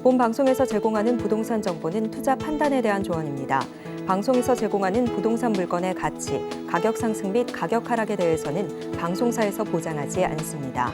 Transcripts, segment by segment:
본 방송에서 제공하는 부동산 정보는 투자 판단에 대한 조언입니다. 방송에서 제공하는 부동산 물건의 가치, 가격 상승 및 가격 하락에 대해서는 방송사에서 보장하지 않습니다.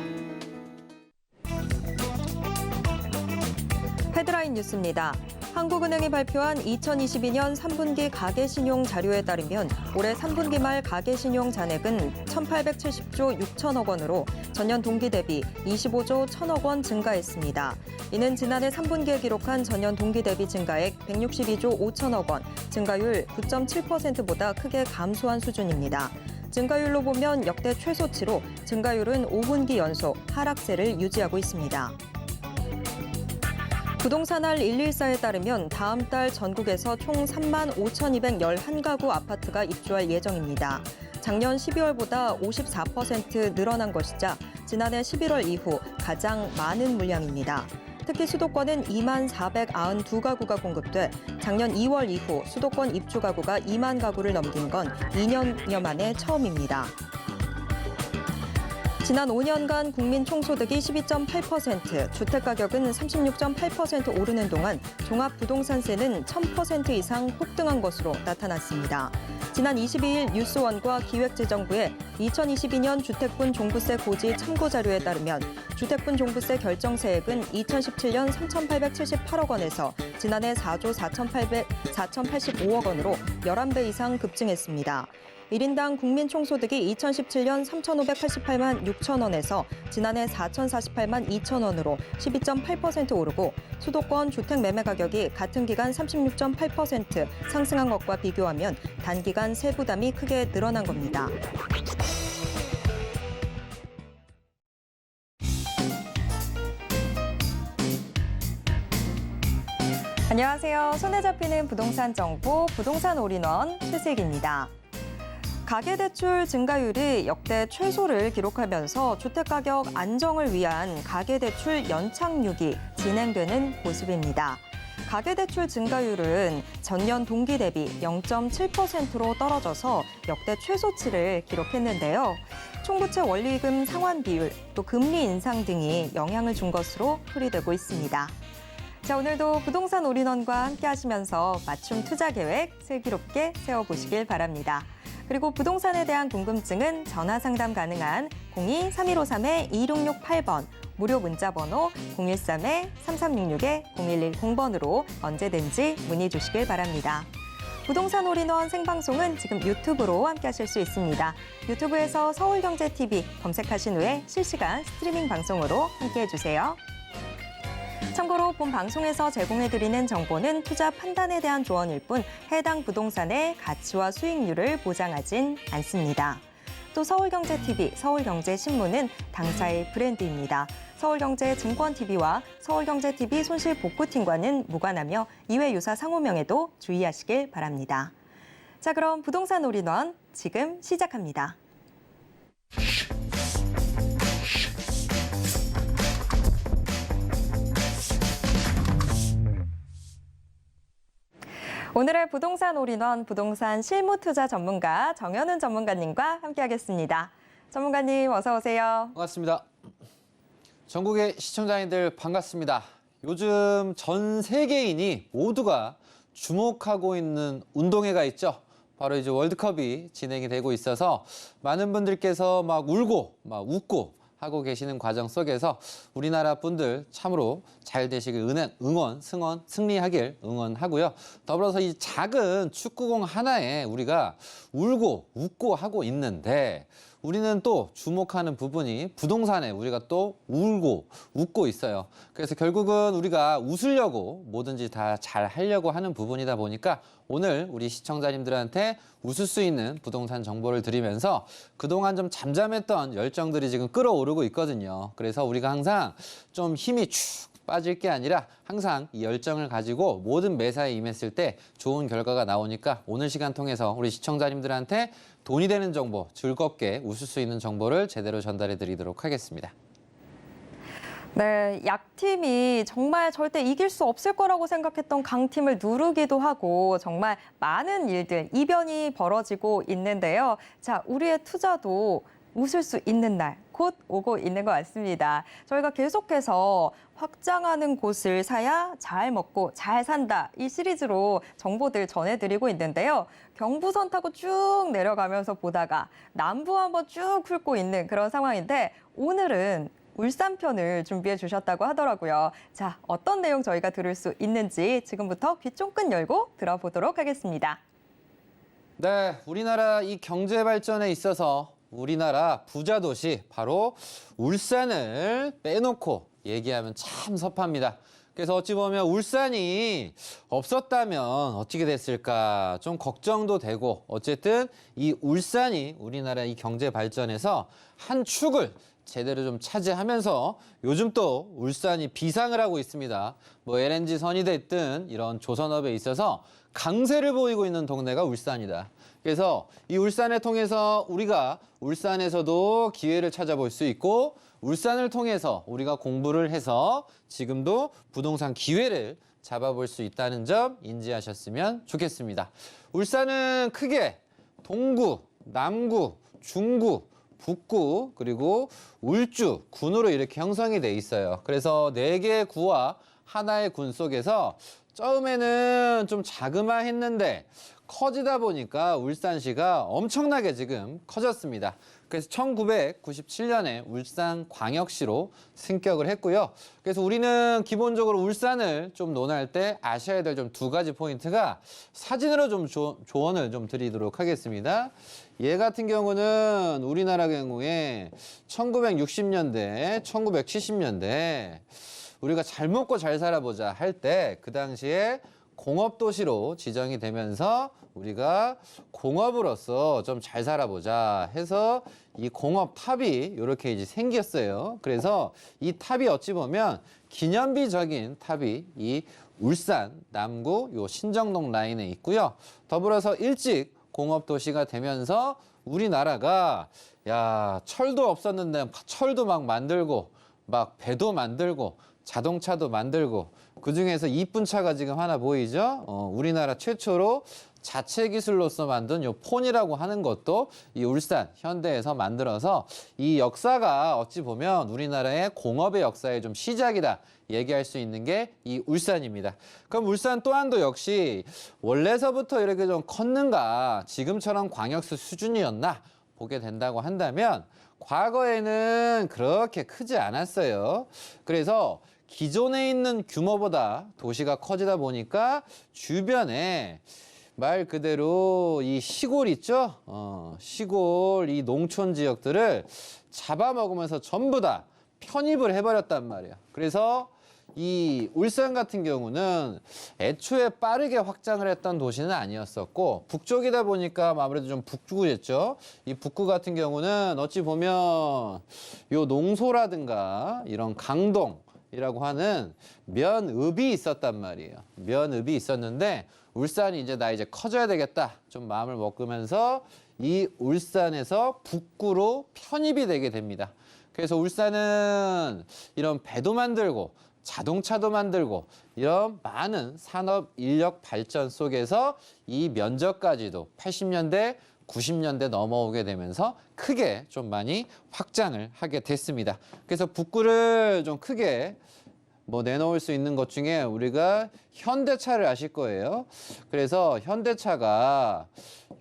헤드라인 뉴스입니다. 한국은행이 발표한 2022년 3분기 가계신용 자료에 따르면 올해 3분기 말 가계신용 잔액은 1,870조 6천억 원으로 전년 동기 대비 25조 1천억 원 증가했습니다. 이는 지난해 3분기에 기록한 전년 동기 대비 증가액 162조 5천억 원, 증가율 9.7%보다 크게 감소한 수준입니다. 증가율로 보면 역대 최소치로 증가율은 5분기 연속 하락세를 유지하고 있습니다. 부동산알 114에 따르면 다음 달 전국에서 총 3만 5,211가구 아파트가 입주할 예정입니다. 작년 12월보다 54% 늘어난 것이자 지난해 11월 이후 가장 많은 물량입니다. 특히 수도권은 2만 492가구가 공급돼 작년 2월 이후 수도권 입주 가구가 2만 가구를 넘긴 건 2년여 만에 처음입니다. 지난 5년간 국민 총소득이 12.8%, 주택가격은 36.8% 오르는 동안 종합부동산세는 1,000% 이상 폭등한 것으로 나타났습니다. 지난 22일 뉴스원과 기획재정부의 2022년 주택분 종부세 고지 참고 자료에 따르면 주택분 종부세 결정세액은 2017년 3,878억 원에서 지난해 4조 4,085억 원으로 11배 이상 급증했습니다. 1인당 국민 총소득이 2017년 3,588만 6천 원에서 지난해 4,048만 2천 원으로 12.8% 오르고 수도권 주택 매매 가격이 같은 기간 36.8% 상승한 것과 비교하면 단기간 세부담이 크게 늘어난 겁니다. 안녕하세요. 손에 잡히는 부동산 정보 부동산 올인원 최슬기입니다. 가계대출 증가율이 역대 최소를 기록하면서 주택가격 안정을 위한 가계대출 연착륙이 진행되는 모습입니다. 가계대출 증가율은 전년 동기 대비 0.7%로 떨어져서 역대 최소치를 기록했는데요. 총부채 원리금 상환 비율, 또 금리 인상 등이 영향을 준 것으로 풀이되고 있습니다. 자, 오늘도 부동산 올인원과 함께 하시면서 맞춤 투자 계획 슬기롭게 세워보시길 바랍니다. 그리고 부동산에 대한 궁금증은 전화 상담 가능한 02-3153-2668번, 무료 문자 번호 013-3366-0110번으로 언제든지 문의 주시길 바랍니다. 부동산 올인원 생방송은 지금 유튜브로 함께 하실 수 있습니다. 유튜브에서 서울경제TV 검색하신 후에 실시간 스트리밍 방송으로 함께해 주세요. 참고로 본 방송에서 제공해드리는 정보는 투자 판단에 대한 조언일 뿐 해당 부동산의 가치와 수익률을 보장하진 않습니다. 또 서울경제TV, 서울경제신문은 당사의 브랜드입니다. 서울경제증권TV와 서울경제TV 손실복구팀과는 무관하며 이외 유사 상호명에도 주의하시길 바랍니다. 자, 그럼 부동산 올인원 지금 시작합니다. 오늘의 부동산 올인원 부동산 실무투자 전문가 정현훈 전문가님과 함께하겠습니다. 전문가님 어서 오세요. 반갑습니다. 전국의 시청자님들 반갑습니다. 요즘 전 세계인이 모두가 주목하고 있는 운동회가 있죠. 바로 이제 월드컵이 진행이 되고 있어서 많은 분들께서 막 울고 막 웃고 하고 계시는 과정 속에서 우리나라 분들 참으로 잘 되시길 승리하길 응원하고요. 더불어서 이 작은 축구공 하나에 우리가 울고 웃고 하고 있는데 우리는 또 주목하는 부분이 부동산에 우리가 또 울고 웃고 있어요. 그래서 결국은 우리가 웃으려고 뭐든지 다 잘 하려고 하는 부분이다 보니까 오늘 우리 시청자님들한테 웃을 수 있는 부동산 정보를 드리면서 그동안 좀 잠잠했던 열정들이 지금 끌어오르고 있거든요. 그래서 우리가 항상 좀 힘이 축 빠질 게 아니라 항상 이 열정을 가지고 모든 매사에 임했을 때 좋은 결과가 나오니까 오늘 시간 통해서 우리 시청자님들한테 돈이 되는 정보, 즐겁게 웃을 수 있는 정보를 제대로 전달해 드리도록 하겠습니다. 네, 약팀이 정말 절대 이길 수 없을 거라고 생각했던 강팀을 누르기도 하고 정말 많은 일들, 이변이 벌어지고 있는데요. 자, 우리의 투자도 웃을 수 있는 날 곧 오고 있는 것 같습니다. 저희가 계속해서 확장하는 곳을 사야 잘 먹고 잘 산다. 이 시리즈로 정보들 전해드리고 있는데요. 경부선 타고 쭉 내려가면서 보다가 남부 한번 쭉 훑고 있는 그런 상황인데 오늘은 울산 편을 준비해 주셨다고 하더라고요. 자, 어떤 내용 저희가 들을 수 있는지 지금부터 귀 쫑긋 열고 들어보도록 하겠습니다. 네, 우리나라 이 경제 발전에 있어서 우리나라 부자 도시 바로 울산을 빼놓고 얘기하면 참 섭합니다. 그래서 어찌 보면 울산이 없었다면 어떻게 됐을까 좀 걱정도 되고 어쨌든 이 울산이 우리나라 이 경제 발전에서 한 축을 제대로 좀 차지하면서 요즘 또 울산이 비상을 하고 있습니다. 뭐 LNG 선이 됐든 이런 조선업에 있어서 강세를 보이고 있는 동네가 울산이다. 그래서 이 울산을 통해서 우리가 울산에서도 기회를 찾아볼 수 있고 울산을 통해서 우리가 공부를 해서 지금도 부동산 기회를 잡아볼 수 있다는 점 인지하셨으면 좋겠습니다. 울산은 크게 동구, 남구, 중구, 북구 그리고 울주, 군으로 이렇게 형성이 돼 있어요. 그래서 4개의 구와 하나의 군 속에서 처음에는 좀 자그마했는데 커지다 보니까 울산시가 엄청나게 지금 커졌습니다. 그래서 1997년에 울산광역시로 승격을 했고요. 그래서 우리는 기본적으로 울산을 좀 논할 때 아셔야 될 좀 2가지 포인트가 사진으로 좀 조언을 좀 드리도록 하겠습니다. 얘 같은 경우는 우리나라 경우에 1960년대, 1970년대 우리가 잘 먹고 잘 살아보자 할 때 그 당시에 공업도시로 지정이 되면서 우리가 공업으로서 좀 잘 살아보자 해서 이 공업탑이 이렇게 이제 생겼어요. 그래서 이 탑이 어찌 보면 기념비적인 탑이 이 울산 남구 요 신정동 라인에 있고요. 더불어서 일찍 공업도시가 되면서 우리나라가 야 철도 없었는데 철도 막 만들고 막 배도 만들고 자동차도 만들고 그중에서 이쁜 차가 지금 하나 보이죠? 우리나라 최초로 자체 기술로서 만든 요 폰이라고 하는 것도 이 울산 현대에서 만들어서 이 역사가 어찌 보면 우리나라의 공업의 역사의 좀 시작이다 얘기할 수 있는 게 이 울산입니다. 그럼 울산 또한도 역시 원래서부터 이렇게 좀 컸는가 지금처럼 광역시 수준이었나 보게 된다고 한다면 과거에는 그렇게 크지 않았어요. 그래서 기존에 있는 규모보다 도시가 커지다 보니까 주변에 말 그대로 이 시골 있죠? 시골 이 농촌 지역들을 잡아먹으면서 전부 다 편입을 해버렸단 말이에요. 그래서 이 울산 같은 경우는 애초에 빠르게 확장을 했던 도시는 아니었었고 북쪽이다 보니까 아무래도 좀 북구였죠. 이 북구 같은 경우는 어찌 보면 요 농소라든가 이런 강동이라고 하는 면읍이 있었단 말이에요. 면읍이 있었는데 울산이 이제 나 이제 커져야 되겠다 좀 마음을 먹으면서 이 울산에서 북구로 편입이 되게 됩니다. 그래서 울산은 이런 배도 만들고 자동차도 만들고 이런 많은 산업 인력 발전 속에서 이 면적까지도 80년대, 90년대 넘어오게 되면서 크게 좀 많이 확장을 하게 됐습니다. 그래서 북구를 좀 크게 뭐 내놓을 수 있는 것 중에 우리가 현대차를 아실 거예요. 그래서 현대차가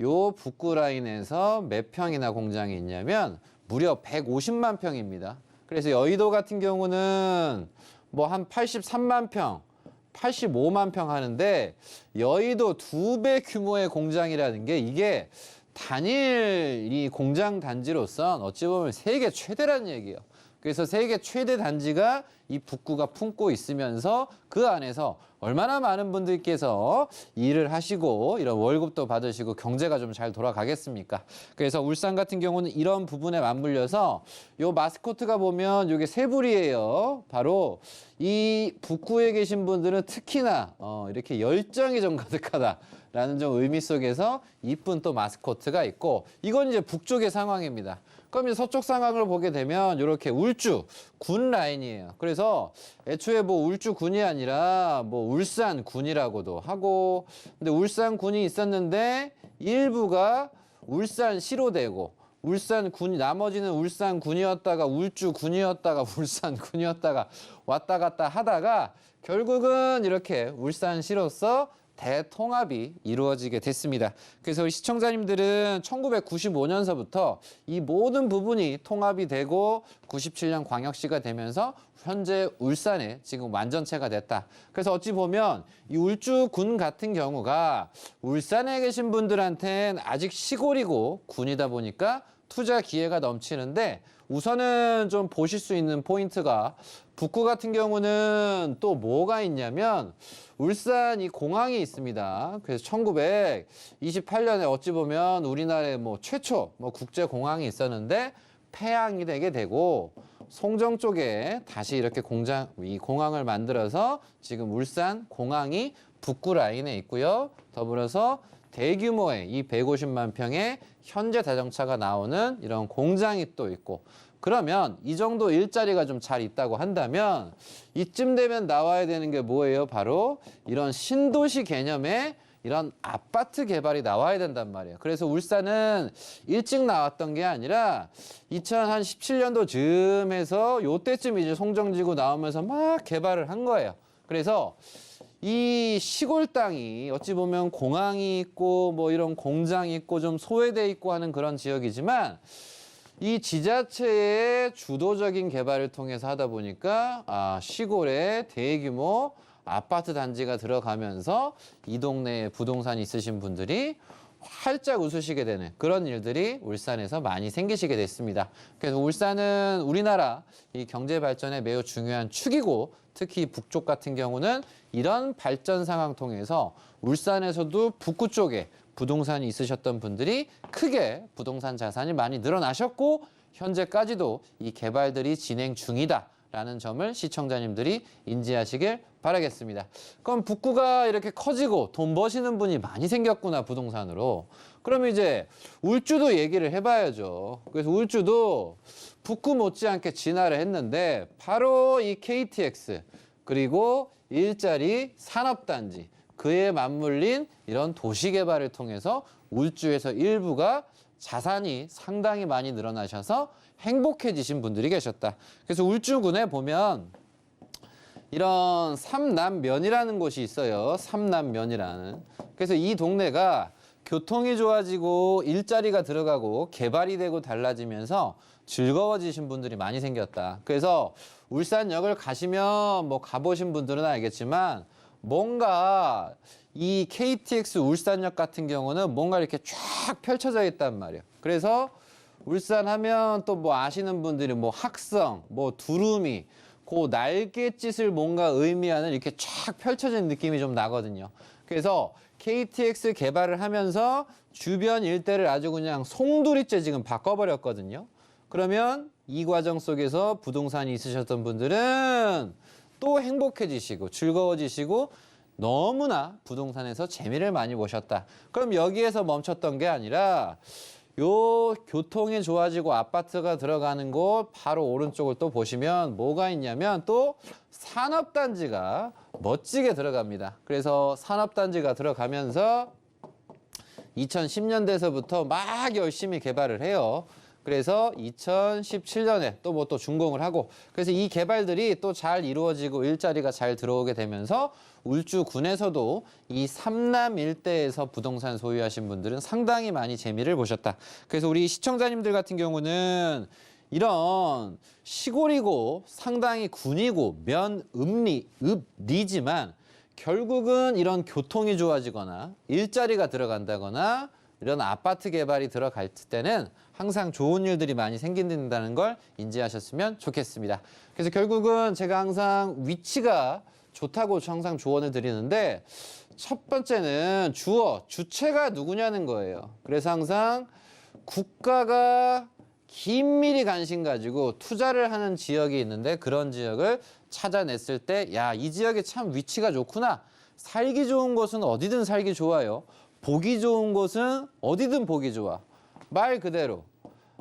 요 북구 라인에서 몇 평이나 공장이 있냐면 무려 150만 평입니다. 그래서 여의도 같은 경우는 뭐 한 83만 평, 85만 평 하는데 여의도 2배 규모의 공장이라는 게 이게 단일 이 공장 단지로서 어찌 보면 세계 최대라는 얘기예요. 그래서 세계 최대 단지가 이 북구가 품고 있으면서 그 안에서 얼마나 많은 분들께서 일을 하시고 이런 월급도 받으시고 경제가 좀 잘 돌아가겠습니까? 그래서 울산 같은 경우는 이런 부분에 맞물려서 요 마스코트가 보면 이게 새불이에요. 바로 이 북구에 계신 분들은 특히나 이렇게 열정이 좀 가득하다. 라는 좀 의미 속에서 이쁜 또 마스코트가 있고 이건 이제 북쪽의 상황입니다. 그럼 이제 서쪽 상황을 보게 되면 이렇게 울주 군 라인이에요. 그래서 애초에 뭐 울주 군이 아니라 뭐 울산 군이라고도 하고 근데 울산 군이 있었는데 일부가 울산시로 되고 울산군, 나머지는 울산군이었다가 울주군이었다가 울산군이었다가 왔다 갔다 하다가 결국은 이렇게 울산시로서 대통합이 이루어지게 됐습니다. 그래서 우리 시청자님들은 1995년서부터 이 모든 부분이 통합이 되고 97년 광역시가 되면서 현재 울산에 지금 완전체가 됐다. 그래서 어찌 보면 이 울주군 같은 경우가 울산에 계신 분들한테는 아직 시골이고 군이다 보니까 투자 기회가 넘치는데 우선은 좀 보실 수 있는 포인트가 북구 같은 경우는 또 뭐가 있냐면 울산 이 공항이 있습니다. 그래서 1928년에 어찌 보면 우리나라의 뭐 최초 국제 공항이 있었는데 폐항이 되게 되고 송정 쪽에 다시 이렇게 이 공항을 만들어서 지금 울산 공항이 북구 라인에 있고요. 더불어서 대규모의 이 150만 평의 현대 자동차가 나오는 이런 공장이 또 있고 그러면 이 정도 일자리가 좀 잘 있다고 한다면 이쯤 되면 나와야 되는 게 뭐예요? 바로 이런 신도시 개념의 이런 아파트 개발이 나와야 된단 말이에요. 그래서 울산은 일찍 나왔던 게 아니라 2017년도 즈음에서 요때쯤 이제 송정지구 나오면서 막 개발을 한 거예요. 그래서 이 시골 땅이 어찌 보면 공항이 있고 뭐 이런 공장이 있고 좀 소외돼 있고 하는 그런 지역이지만 이 지자체의 주도적인 개발을 통해서 하다 보니까 시골에 대규모 아파트 단지가 들어가면서 이 동네에 부동산이 있으신 분들이 활짝 웃으시게 되는 그런 일들이 울산에서 많이 생기시게 됐습니다. 그래서 울산은 우리나라 이 경제 발전에 매우 중요한 축이고 특히 북쪽 같은 경우는 이런 발전 상황 통해서 울산에서도 북구 쪽에 부동산이 있으셨던 분들이 크게 부동산 자산이 많이 늘어나셨고 현재까지도 이 개발들이 진행 중이다라는 점을 시청자님들이 인지하시길 바라겠습니다. 그럼 북구가 이렇게 커지고 돈 버시는 분이 많이 생겼구나 부동산으로. 그럼 이제 울주도 얘기를 해봐야죠. 그래서 울주도 북구 못지않게 진화를 했는데 바로 이 KTX 그리고 일자리 산업단지 그에 맞물린 이런 도시개발을 통해서 울주에서 일부가 자산이 상당히 많이 늘어나셔서 행복해지신 분들이 계셨다. 그래서 울주군에 보면 이런 삼남면이라는 곳이 있어요. 삼남면이라는. 그래서 이 동네가 교통이 좋아지고 일자리가 들어가고 개발이 되고 달라지면서 즐거워지신 분들이 많이 생겼다. 그래서 울산역을 가시면 뭐 가보신 분들은 알겠지만 뭔가 이 KTX 울산역 같은 경우는 뭔가 이렇게 쫙 펼쳐져 있단 말이에요. 그래서 울산 하면 또 뭐 아시는 분들이 뭐 학성, 뭐 두루미, 그 날갯짓을 뭔가 의미하는 이렇게 쫙 펼쳐진 느낌이 좀 나거든요. 그래서 KTX 개발을 하면서 주변 일대를 아주 그냥 송두리째 지금 바꿔버렸거든요. 그러면 이 과정 속에서 부동산이 있으셨던 분들은 또 행복해지시고 즐거워지시고 너무나 부동산에서 재미를 많이 보셨다. 그럼 여기에서 멈췄던 게 아니라 요 교통이 좋아지고 아파트가 들어가는 곳 바로 오른쪽을 또 보시면 뭐가 있냐면 또 산업단지가 멋지게 들어갑니다. 그래서 산업단지가 들어가면서 2010년대에서부터 막 열심히 개발을 해요. 그래서 2017년에 또 뭐 또 준공을 하고 그래서 이 개발들이 또 잘 이루어지고 일자리가 잘 들어오게 되면서 울주군에서도 이 삼남 일대에서 부동산 소유하신 분들은 상당히 많이 재미를 보셨다. 그래서 우리 시청자님들 같은 경우는 이런 시골이고 상당히 군이고 읍리지만 결국은 이런 교통이 좋아지거나 일자리가 들어간다거나 이런 아파트 개발이 들어갈 때는 항상 좋은 일들이 많이 생긴다는 걸 인지하셨으면 좋겠습니다. 그래서 결국은 제가 항상 위치가 좋다고 항상 조언을 드리는데 첫 번째는 주체가 누구냐는 거예요. 그래서 항상 국가가 긴밀히 관심 가지고 투자를 하는 지역이 있는데 그런 지역을 찾아냈을 때 야, 이 지역에 참 위치가 좋구나. 살기 좋은 곳은 어디든 살기 좋아요. 보기 좋은 곳은 어디든 보기 좋아. 말 그대로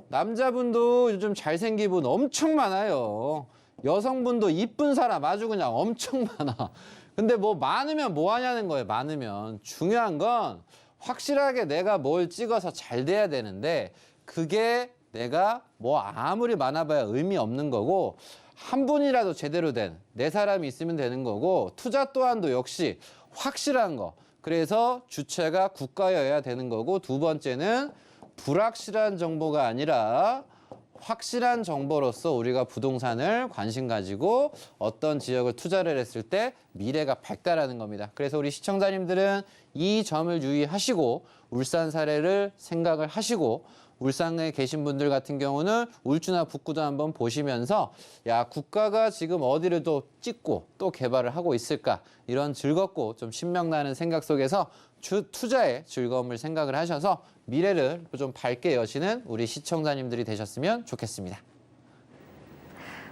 남자분도 요즘 잘생긴 분 엄청 많아요. 여성분도 이쁜 사람 아주 그냥 엄청 많아. 근데 뭐 많으면 뭐 하냐는 거예요. 많으면. 중요한 건 확실하게 내가 뭘 찍어서 잘 돼야 되는데 그게 내가 뭐 아무리 많아봐야 의미 없는 거고 한 분이라도 제대로 된 네 사람이 있으면 되는 거고 투자 또한도 역시 확실한 거. 그래서 주체가 국가여야 되는 거고 두 번째는 불확실한 정보가 아니라 확실한 정보로서 우리가 부동산을 관심 가지고 어떤 지역을 투자를 했을 때 미래가 밝다라는 겁니다. 그래서 우리 시청자님들은 이 점을 유의하시고 울산 사례를 생각을 하시고 울산에 계신 분들 같은 경우는 울주나 북구도 한번 보시면서 야 국가가 지금 어디를 또 찍고 또 개발을 하고 있을까 이런 즐겁고 좀 신명나는 생각 속에서 투자의 즐거움을 생각을 하셔서 미래를 좀 밝게 여시는 우리 시청자님들이 되셨으면 좋겠습니다.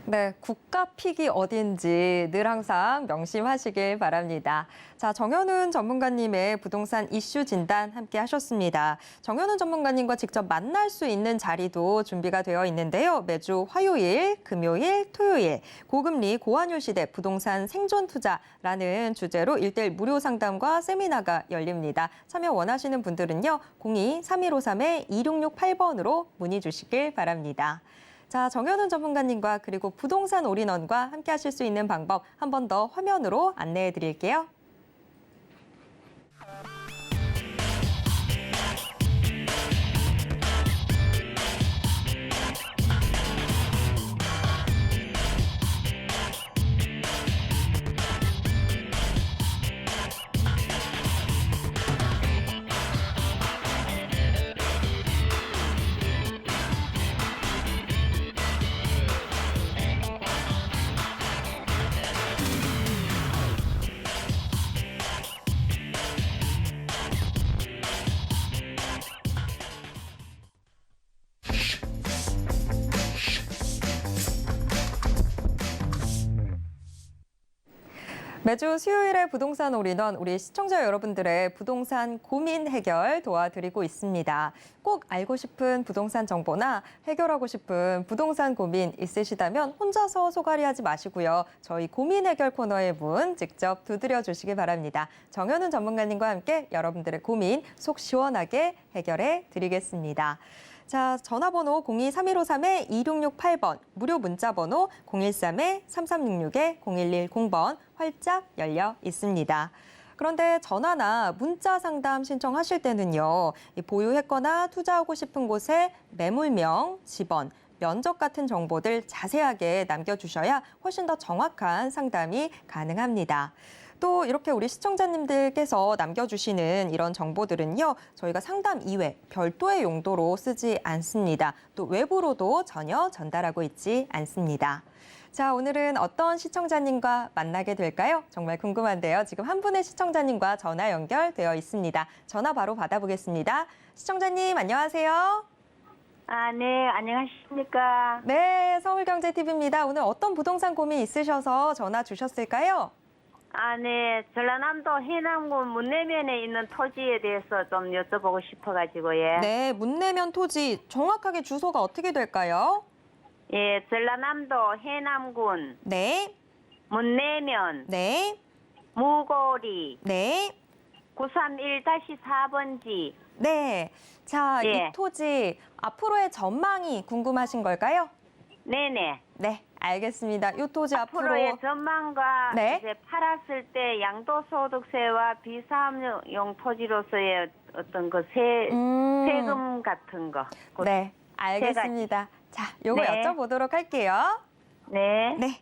네, 국가 픽이 어딘지 늘 항상 명심하시길 바랍니다. 자, 정현훈 전문가님의 부동산 이슈 진단 함께 하셨습니다. 정현훈 전문가님과 직접 만날 수 있는 자리도 준비가 되어 있는데요. 매주 화요일, 금요일, 토요일 고금리 고환율 시대 부동산 생존 투자라는 주제로 1:1 무료 상담과 세미나가 열립니다. 참여 원하시는 분들은요. 02-3153-2668번으로 문의 주시길 바랍니다. 자, 정현훈 전문가님과 그리고 부동산 올인원과 함께 하실 수 있는 방법 한 번 더 화면으로 안내해 드릴게요. 매주 수요일에 부동산 올인원 우리 시청자 여러분들의 부동산 고민 해결 도와드리고 있습니다. 꼭 알고 싶은 부동산 정보나 해결하고 싶은 부동산 고민 있으시다면 혼자서 소갈이하지 마시고요. 저희 고민 해결 코너의 문 직접 두드려 주시기 바랍니다. 정현훈 전문가님과 함께 여러분들의 고민 속 시원하게 해결해 드리겠습니다. 자, 전화번호 02-3153-2668번, 무료 문자번호 013-3366-0110번 활짝 열려 있습니다. 그런데 전화나 문자 상담 신청하실 때는요, 보유했거나 투자하고 싶은 곳의 매물명, 집원, 면적 같은 정보들 자세하게 남겨주셔야 훨씬 더 정확한 상담이 가능합니다. 또 이렇게 우리 시청자님들께서 남겨주시는 이런 정보들은요, 저희가 상담 이외 별도의 용도로 쓰지 않습니다. 또 외부로도 전혀 전달하고 있지 않습니다. 자, 오늘은 어떤 시청자님과 만나게 될까요? 정말 궁금한데요. 지금 한 분의 시청자님과 전화 연결되어 있습니다. 전화 바로 받아보겠습니다. 시청자님, 안녕하세요. 네, 안녕하십니까. 네, 서울경제TV입니다. 오늘 어떤 부동산 고민 있으셔서 전화 주셨을까요? 네, 전라남도 해남군 문내면에 있는 토지에 대해서 좀 여쭤보고 싶어가지고요. 네, 문내면 토지 정확하게 주소가 어떻게 될까요? 예, 전라남도 해남군 네, 문내면 네, 무고리 네, 931-4번지. 네. 자, 예. 이 토지 앞으로의 전망이 궁금하신 걸까요? 네네. 네, 알겠습니다. 이 토지 앞으로의 앞으로 전망과 네. 이제 팔았을 때 양도소득세와 비사업용 토지로서의 어떤 그 세금 같은 거. 네, 알겠습니다. 자, 요거 네. 여쭤보도록 할게요. 네. 네.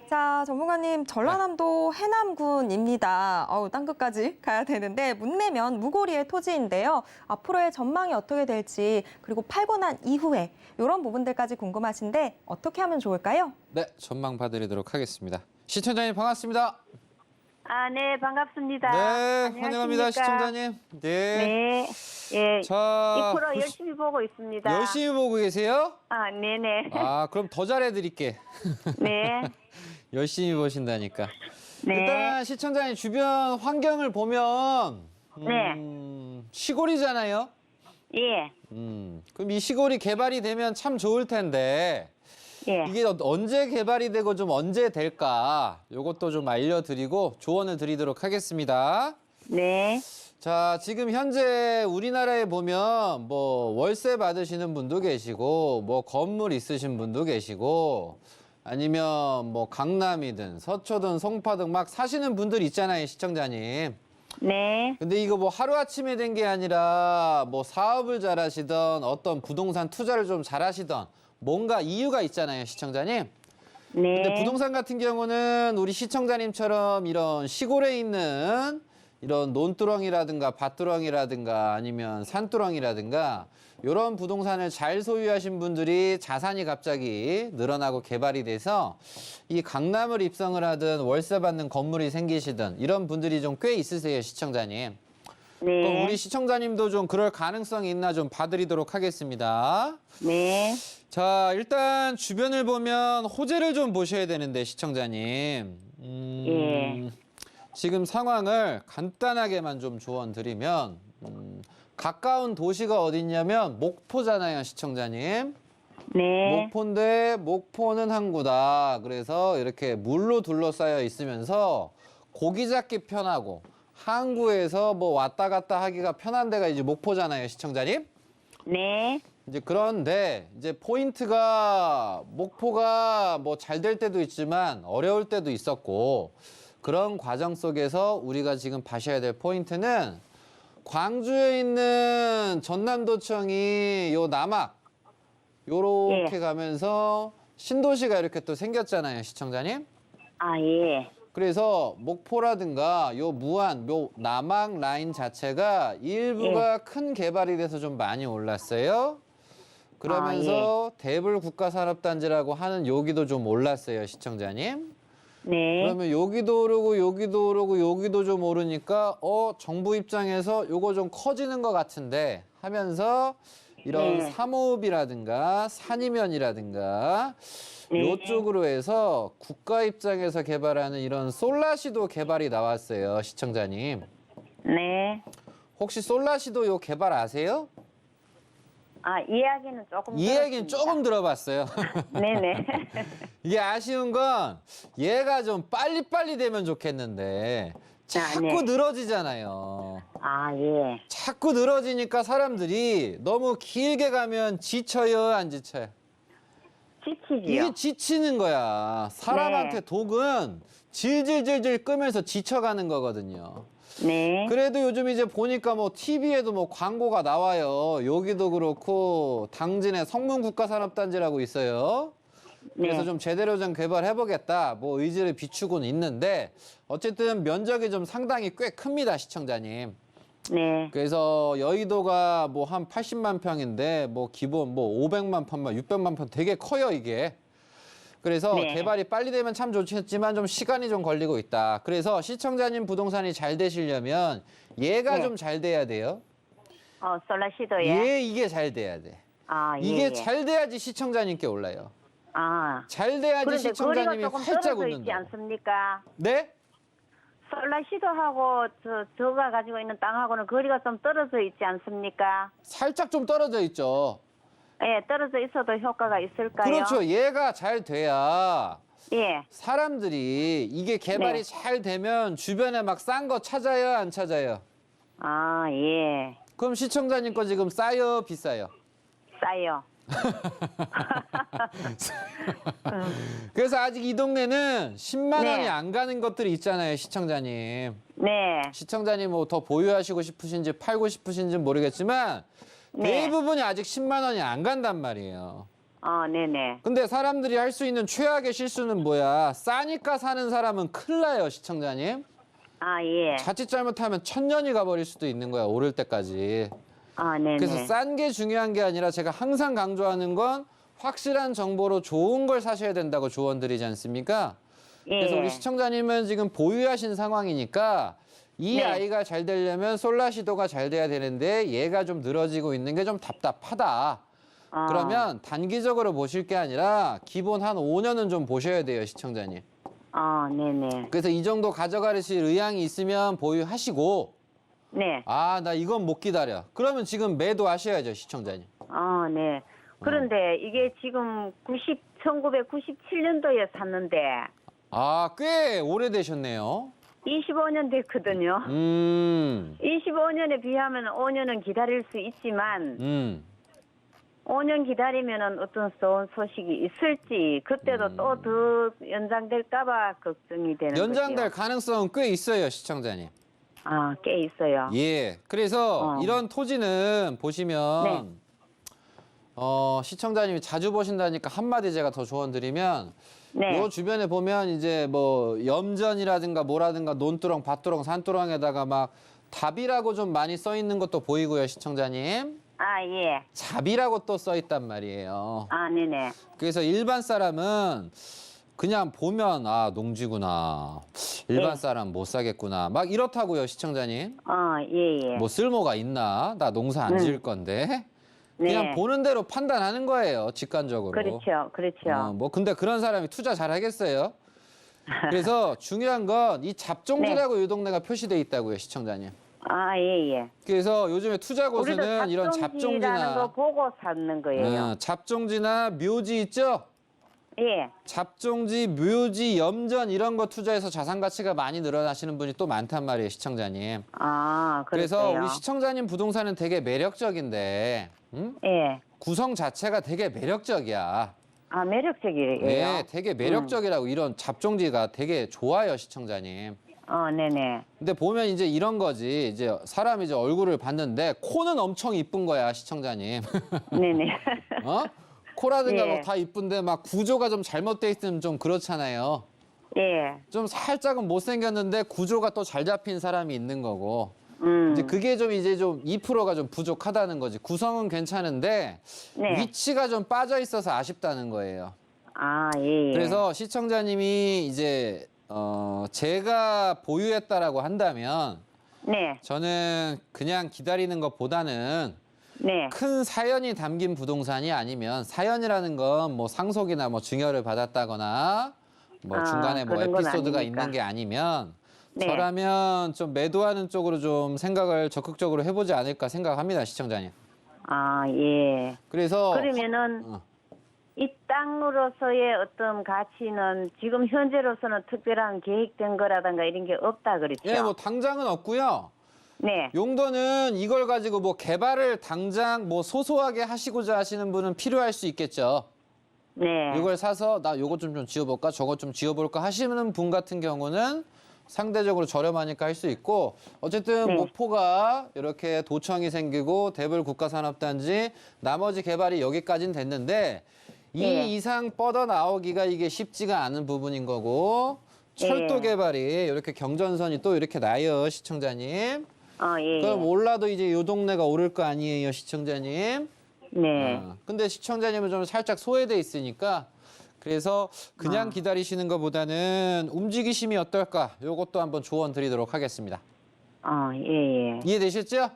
자, 전문가님, 전라남도 해남군입니다. 땅 끝까지 가야 되는데 문내면 무고리의 토지인데요. 앞으로의 전망이 어떻게 될지 그리고 팔고 난 이후에 이런 부분들까지 궁금하신데 어떻게 하면 좋을까요? 네, 전망 봐드리도록 하겠습니다. 시청자님 반갑습니다. 네, 반갑습니다. 네, 환영합니다, 안녕하십니까? 시청자님. 네. 네. 예. 자, 2% 열심히 보고 있습니다. 열심히 보고 계세요? 네네. 그럼 더 잘해드릴게. 네. 열심히 보신다니까. 네. 일단 시청자님 주변 환경을 보면 네. 시골이잖아요. 예. 그럼 이 시골이 개발이 되면 참 좋을 텐데 예. 이게 언제 개발이 되고 좀 언제 될까? 요것도 좀 알려드리고 조언을 드리도록 하겠습니다. 네. 자, 지금 현재 우리나라에 보면 뭐 월세 받으시는 분도 계시고 뭐 건물 있으신 분도 계시고 아니면 뭐 강남이든 서초든 송파든 막 사시는 분들 있잖아요, 시청자님. 네. 근데 이거 뭐 하루아침에 된 게 아니라 뭐 사업을 잘하시던 어떤 부동산 투자를 좀 잘하시던 뭔가 이유가 있잖아요, 시청자님. 근데 네. 부동산 같은 경우는 우리 시청자님처럼 이런 시골에 있는 이런 논두렁이라든가 밭두렁이라든가 아니면 산두렁이라든가 이런 부동산을 잘 소유하신 분들이 자산이 갑자기 늘어나고 개발이 돼서 이 강남을 입성을 하든 월세 받는 건물이 생기시든 이런 분들이 좀 꽤 있으세요, 시청자님. 그럼 네. 우리 시청자님도 좀 그럴 가능성이 있나 좀 봐드리도록 하겠습니다. 네. 자, 일단 주변을 보면 호재를 좀 보셔야 되는데, 시청자님. 예. 지금 상황을 간단하게만 좀 조언 드리면, 가까운 도시가 어딨냐면 목포잖아요, 시청자님. 네. 목포인데 목포는 항구다. 그래서 이렇게 물로 둘러싸여 있으면서 고기 잡기 편하고 항구에서 뭐 왔다 갔다 하기가 편한 데가 이제 목포잖아요, 시청자님. 네. 이제 그런데 이제 포인트가 목포가 뭐 잘 될 때도 있지만 어려울 때도 있었고 그런 과정 속에서 우리가 지금 봐셔야 될 포인트는 광주에 있는 전남도청이 요 남악 요렇게 예. 가면서 신도시가 이렇게 또 생겼잖아요, 시청자님. 아, 예. 그래서 목포라든가 요 무안, 요 남악 라인 자체가 일부가 큰 개발이 돼서 좀 많이 올랐어요. 그러면서 대불 국가산업단지라고 하는 여기도 좀 올랐어요, 시청자님. 네. 그러면 여기도 오르고 여기도 오르고 여기도 좀 오르니까 정부 입장에서 요거 좀 커지는 것 같은데 하면서 이런 네. 삼호읍이라든가 산이면이라든가 네. 요쪽으로 해서 국가 입장에서 개발하는 이런 솔라시도 개발이 나왔어요, 시청자님. 네. 혹시 솔라시도 요 개발 아세요? 아, 이야기는 조금 이야기는 들었습니다. 조금 들어봤어요. 네네. 이게 아쉬운 건 얘가 좀 빨리빨리 되면 좋겠는데 자꾸 네. 늘어지잖아요. 아, 예. 자꾸 늘어지니까 사람들이 너무 길게 가면 지쳐요, 안 지쳐요? 지치지요. 이게 지치는 거야. 사람한테 네. 독은 질질질질 끄면서 지쳐가는 거거든요. 네. 그래도 요즘 이제 보니까 뭐 TV에도 뭐 광고가 나와요. 여기도 그렇고 당진의 성문국가산업단지라고 있어요. 그래서 네. 좀 제대로 좀 개발해보겠다. 뭐 의지를 비추고는 있는데 어쨌든 면적이 좀 상당히 꽤 큽니다, 시청자님. 네. 그래서 여의도가 뭐 한 80만 평인데 뭐 기본 뭐 500만 평만 600만 평 되게 커요, 이게. 그래서 네. 개발이 빨리 되면 참 좋겠지만 좀 시간이 좀 걸리고 있다. 그래서 시청자님 부동산이 잘 되시려면 얘가 네. 좀 잘 돼야 돼요. 솔라시도에. 이게 잘 돼야 돼. 아, 예. 이게 예. 잘 돼야지 시청자님께 올라요. 아. 잘 돼야지 그런데 거리가 시청자님이 조금 활짝 떨어져 있지 웃는다. 않습니까? 네? 솔라시도하고 저가 가지고 있는 땅하고는 거리가 좀 떨어져 있지 않습니까? 살짝 좀 떨어져 있죠. 예, 떨어져 있어도 효과가 있을까요? 그렇죠. 얘가 잘 돼야 예. 사람들이 이게 개발이 네. 잘 되면 주변에 막 싼 거 찾아요, 안 찾아요? 아, 예. 그럼 시청자님 거 지금 싸요, 비싸요? 싸요. 그래서 아직 이 동네는 10만 원이 네. 안 가는 것들이 있잖아요, 시청자님. 네. 시청자님 뭐 더 보유하시고 싶으신지 팔고 싶으신지 모르겠지만 네. 대부분이 아직 10만 원이 안 간단 말이에요. 네네. 근데 사람들이 할 수 있는 최악의 실수는 뭐야? 싸니까 사는 사람은 큰일 나요, 시청자님. 아, 예. 자칫 잘못하면 1000년이 가버릴 수도 있는 거야, 오를 때까지. 아, 네네. 그래서 싼 게 중요한 게 아니라 제가 항상 강조하는 건 확실한 정보로 좋은 걸 사셔야 된다고 조언드리지 않습니까? 예. 그래서 우리 시청자님은 지금 보유하신 상황이니까 이 네. 아이가 잘 되려면 솔라시도가 잘 돼야 되는데 얘가 좀 늘어지고 있는 게 좀 답답하다. 아, 그러면 단기적으로 보실 게 아니라 기본 한 5년은 좀 보셔야 돼요, 시청자님. 아, 네네. 그래서 이 정도 가져가실 의향이 있으면 보유하시고 네. 아, 나 이건 못 기다려. 그러면 지금 매도하셔야죠, 시청자님. 아, 네. 그런데 이게 지금 1997년도에 샀는데, 아, 꽤 오래되셨네요. 25년 됐거든요. 25년에 비하면 5년은 기다릴 수 있지만 5년 기다리면은 어떤 좋은 소식이 있을지 그때도 또 더 연장될까봐 걱정이 되는 연장될 거죠. 가능성은 꽤 있어요, 시청자님. 아, 꽤 있어요. 예. 그래서 어. 이런 토지는 보시면 네. 시청자님이 자주 보신다니까 한마디 제가 더 조언 드리면 네. 요 주변에 보면 이제 뭐 염전이라든가 뭐라든가 논두렁, 밭두렁, 산두렁에다가 막 답이라고 좀 많이 써 있는 것도 보이고요, 시청자님. 아, 예. 잡이라고 또 써 있단 말이에요. 아, 네네. 그래서 일반 사람은 그냥 보면 아, 농지구나. 일반 네. 사람 못 사겠구나. 막 이렇다고요, 시청자님. 예, 예. 뭐 쓸모가 있나? 나 농사 안 지을 건데. 그냥 네. 보는 대로 판단하는 거예요, 직관적으로. 그렇죠, 그렇죠. 뭐 근데 그런 사람이 투자 잘 하겠어요? 그래서 중요한 건 이 잡종지라고 이 동네가 표시돼 있다고요, 시청자님. 아, 예, 예. 그래서 요즘에 투자 우리도 고수는 이런 잡종지라는 거 잡종지나 보고 사는 거예요. 잡종지나 묘지 있죠? 예. 잡종지, 묘지, 염전 이런 거 투자해서 자산 가치가 많이 늘어나시는 분이 또 많단 말이에요, 시청자님. 아, 그래서 그래서 우리 시청자님 부동산은 되게 매력적인데 예. 구성 자체가 되게 매력적이야. 아, 매력적이에요. 네, 되게 매력적이라고 이런 잡종지가 되게 좋아요, 시청자님. 네네. 근데 보면 이제 이런 거지. 이제 사람이 이제 얼굴을 봤는데 코는 엄청 이쁜 거야, 시청자님. 네네. 어? 코라든가 예. 뭐 다 이쁜데 막 구조가 좀 잘못돼 있으면 좀 그렇잖아요. 예. 좀 살짝은 못생겼는데 구조가 또 잘 잡힌 사람이 있는 거고. 음. 이제 그게 좀 이제 좀 2%가 좀 부족하다는 거지. 구성은 괜찮은데 네. 위치가 좀 빠져 있어서 아쉽다는 거예요. 아, 예. 예. 그래서 시청자님이 이제 제가 보유했다라고 한다면 네. 저는 그냥 기다리는 것보다는 네. 큰 사연이 담긴 부동산이 아니면 사연이라는 건 뭐 상속이나 뭐 증여를 받았다거나 뭐 아, 중간에 뭐 그런 건 에피소드가 아니니까. 있는 게 아니면 네. 저라면 좀 매도하는 쪽으로 좀 생각을 적극적으로 해보지 않을까 생각합니다, 시청자님. 아, 예. 그래서 그러면은 어. 이 땅으로서의 어떤 가치는 지금 현재로서는 특별한 계획된 거라든가 이런 게 없다 그렇죠? 예, 뭐 당장은 없고요. 네. 용도는 이걸 가지고 뭐 개발을 당장 뭐 소소하게 하시고자 하시는 분은 필요할 수 있겠죠. 네. 이걸 사서 나 요거 좀 지어볼까 저거 좀 지어볼까 하시는 분 같은 경우는 상대적으로 저렴하니까 할 수 있고 어쨌든 네. 목포가 이렇게 도청이 생기고 대불 국가산업단지 나머지 개발이 여기까지는 됐는데 이 네. 이상 뻗어 나오기가 이게 쉽지가 않은 부분인 거고 철도 네. 개발이 이렇게 경전선이 또 이렇게 나요, 시청자님. 예. 그럼 올라도 이제 요 동네가 오를 거 아니에요, 시청자님. 네. 근데 시청자님은 좀 살짝 소외돼 있으니까 그래서 그냥 기다리시는 것보다는 움직이심이 어떨까? 요것도 한번 조언 드리도록 하겠습니다. 예. 이해되셨죠?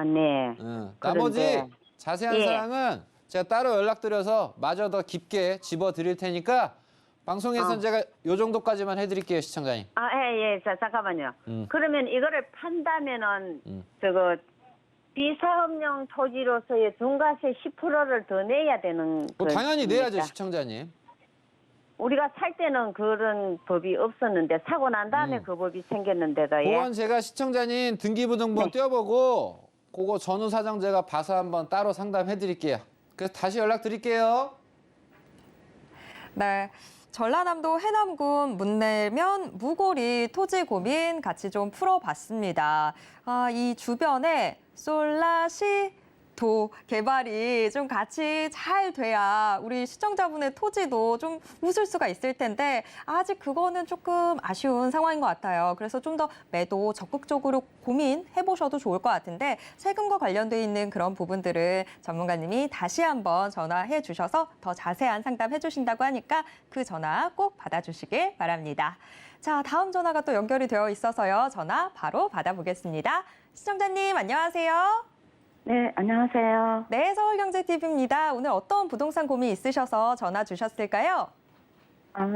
네. 나머지 그런데- 자세한 예. 사항은 제가 따로 연락드려서 마저 더 깊게 집어 드릴 테니까 방송에서는 제가 요 정도까지만 해드릴게요, 시청자님. 예. 자, 잠깐만요. 그러면 이거를 판다면은 저거 비사업용 토지로서의 중과세 10%를 더 내야 되는 뭐 당연히 겁니까? 내야죠, 시청자님. 우리가 살 때는 그런 법이 없었는데 사고 난 다음에 그 법이 생겼는데도 예. 그건 제가 시청자님 등기부등본 네. 띄워보고 그거 전후 사정 제가 봐서 한번 따로 상담해드릴게요. 그래서 다시 연락드릴게요. 네. 전라남도 해남군 문내면 무고리 토지 고민 같이 좀 풀어봤습니다. 이 주변에 솔라시도 개발이 좀 같이 잘 돼야 우리 시청자분의 토지도 좀 웃을 수가 있을 텐데 아직 그거는 조금 아쉬운 상황인 것 같아요. 그래서 좀 더 매도 적극적으로 고민해 보셔도 좋을 것 같은데 세금과 관련돼 있는 그런 부분들은 전문가님이 다시 한번 전화해 주셔서 더 자세한 상담해 주신다고 하니까 그 전화 꼭 받아주시길 바랍니다. 자, 다음 전화가 또 연결이 되어 있어서요. 전화 바로 받아보겠습니다. 시청자님 안녕하세요. 네, 안녕하세요. 네, 서울경제TV입니다. 오늘 어떤 부동산 고민 있으셔서 전화 주셨을까요?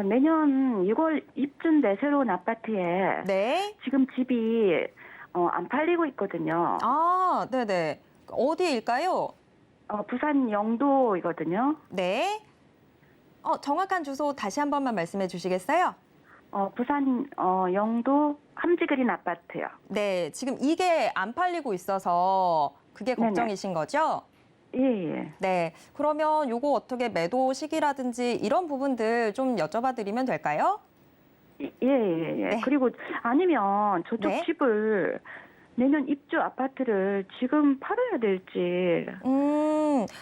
내년 6월 입주인데 새로운 아파트에 네. 지금 집이 안 팔리고 있거든요. 네네. 어디일까요? 부산 영도이거든요. 네. 정확한 주소 다시 한 번만 말씀해 주시겠어요? 부산 영도 함지그린 아파트요. 네, 지금 이게 안 팔리고 있어서 그게 네네. 걱정이신 거죠? 예. 네, 그러면 요거 어떻게 매도 시기라든지 이런 부분들 좀 여쭤봐 드리면 될까요? 예. 네. 그리고 아니면 저쪽 네. 집을 내년 입주 아파트를 지금 팔아야 될지.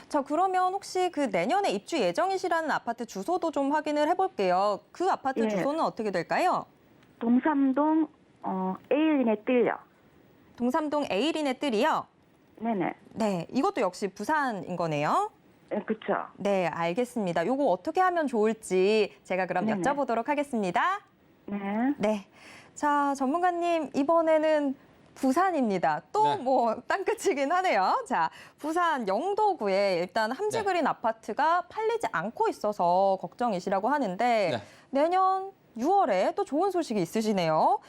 자, 그러면 혹시 그 내년에 입주 예정이시라는 아파트 주소도 좀 확인을 해볼게요. 그 아파트 예. 주소는 어떻게 될까요? 동삼동 에일린에 뜰려. 동삼동 에이린의 뜰이요? 네네. 네, 이것도 역시 부산인 거네요. 예, 그쵸. 네, 알겠습니다. 요거 어떻게 하면 좋을지 제가 그럼 네네. 여쭤보도록 하겠습니다. 네. 네. 자, 전문가님, 이번에는 부산입니다. 또 네. 뭐 땅끝이긴 하네요. 자, 부산 영도구에 일단 함지그린 아파트가 팔리지 않고 있어서 걱정이시라고 하는데 네. 내년 6월에 또 좋은 소식이 있으시네요.